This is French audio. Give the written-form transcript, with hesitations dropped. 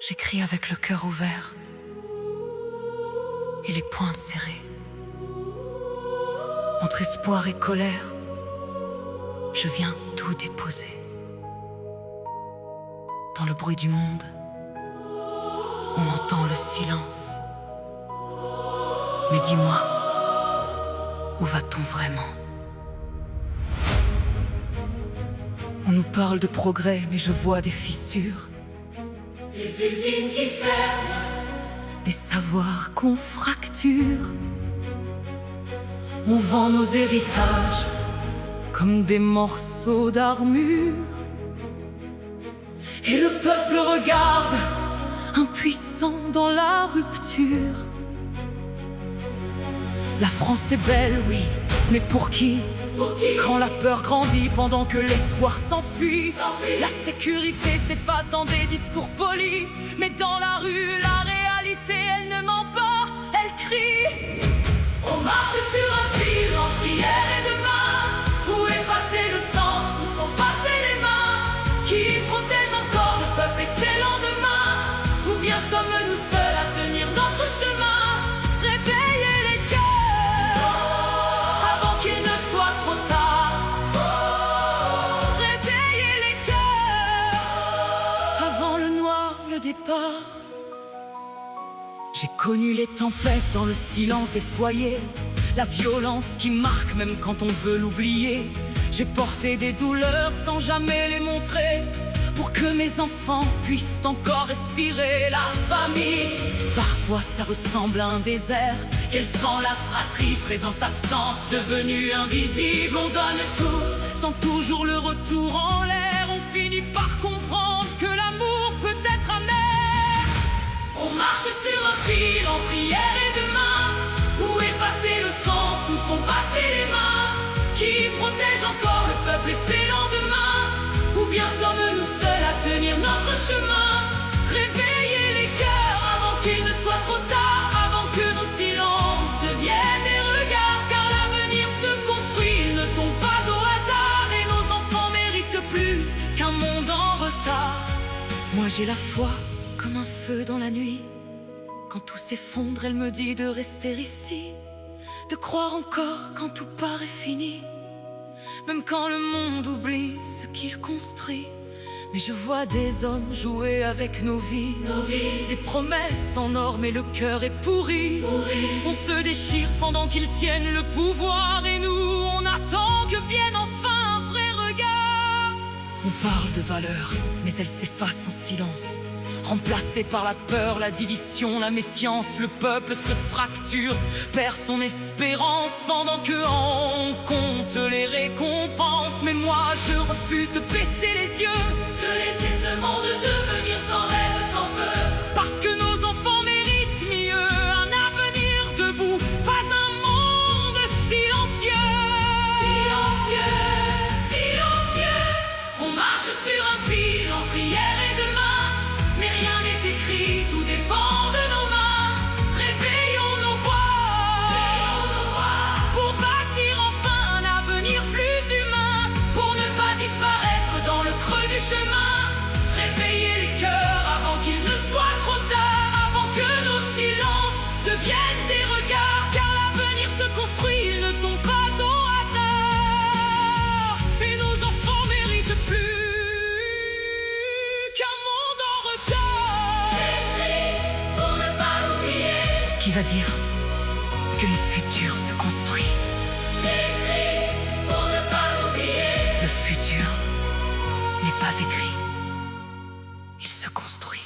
J'écris avec le cœur ouvert et les poings serrés. Entre espoir et colère, je viens tout déposer. Dans le bruit du monde, on entend le silence. Mais dis-moi, où va-t-on vraiment? On nous parle de progrès, mais je vois des fissures. Des usines qui ferment, des savoirs qu'on fracture. On vend nos héritages comme des morceaux d'armure. Et le peuple regarde, impuissant dans la rupture. La France est belle, oui, mais pour qui? Quand la peur grandit pendant que l'espoir s'enfuit. La sécurité s'efface dans des discours polis, mais dans la rue, la réalité, elle ne ment pas, elle crie. on marche sur un fil entre hier et demain. Où est passé le sens, où sont passées les mains? Qui protège encore le peuple et ses lendemains? Ou bien sommes-nous seuls à tenir notre chemin? Réveillez les cœurs avant qu'il ne soit trop tard. Réveillez les cœurs avant le noir, le départ. J'ai connu les tempêtes dans le silence des foyers, la violence qui marque même quand on veut l'oublier. J'ai porté des douleurs sans jamais les montrer, pour que mes enfants puissent encore respirer. La famille, parfois ça ressemble à un désert. Quelle sent la fratrie, présence absente, devenue invisible. On donne tout, Sans toujours le retour en l'air, on finit par comprendre que l'amour peut être amer. on marche sur un fil entre hier et demain. Où est passé le sens, où sont passées les mains? Qui protège encore le peuple et ses lendemains? Ou bien sommes-nous seuls à tenir notre chemin? Réveillez les cœurs avant qu'il ne soit trop tard, avant que nos silences deviennent des regards. Car l'avenir se construit, il ne tombe pas au hasard. Et nos enfants méritent plus qu'un monde en retard. Moi j'ai la foi comme un feu dans la nuit. Quand tout s'effondre, elle me dit de rester ici, de croire encore quand tout paraît fini, même quand le monde oublie ce qu'il construit. Mais je vois des hommes jouer avec nos vies, des promesses en or, mais le cœur est pourri. On se déchire pendant qu'ils tiennent le pouvoir, et nous, on attend que vienne enfin un vrai regard. On parle de valeurs, mais elles s'effacent en silence, remplacées par la peur, la division, la méfiance. Le peuple se fracture, perd son espérance, pendant que on compte les récompenses. Mais moi je refuse de baisser les yeux, De laisser ce monde devenir sans rêve, sans feu. parce que nos enfants méritent mieux. Un avenir debout, pas un monde silencieux. Silencieux, silencieux, on marche sur un fil entre hier et demain. Mais rien n'est écrit, tout dépend de nos mains. Réveillons nos voix, Pour bâtir enfin un avenir plus humain, pour ne pas disparaître dans le creux du chemin. Réveillez les cœurs avant qu'il ne soit trop tard, avant que nos silences deviennent des regards. car l'avenir se construit, il ne tombe pas au hasard. Et nos enfants méritent plus qu'un monde en retard. J'écris pour ne pas l'oublier. Qui va dire que le futur se construit? J'écris pour ne pas oublier. Le futur n'est pas écrit, il se construit.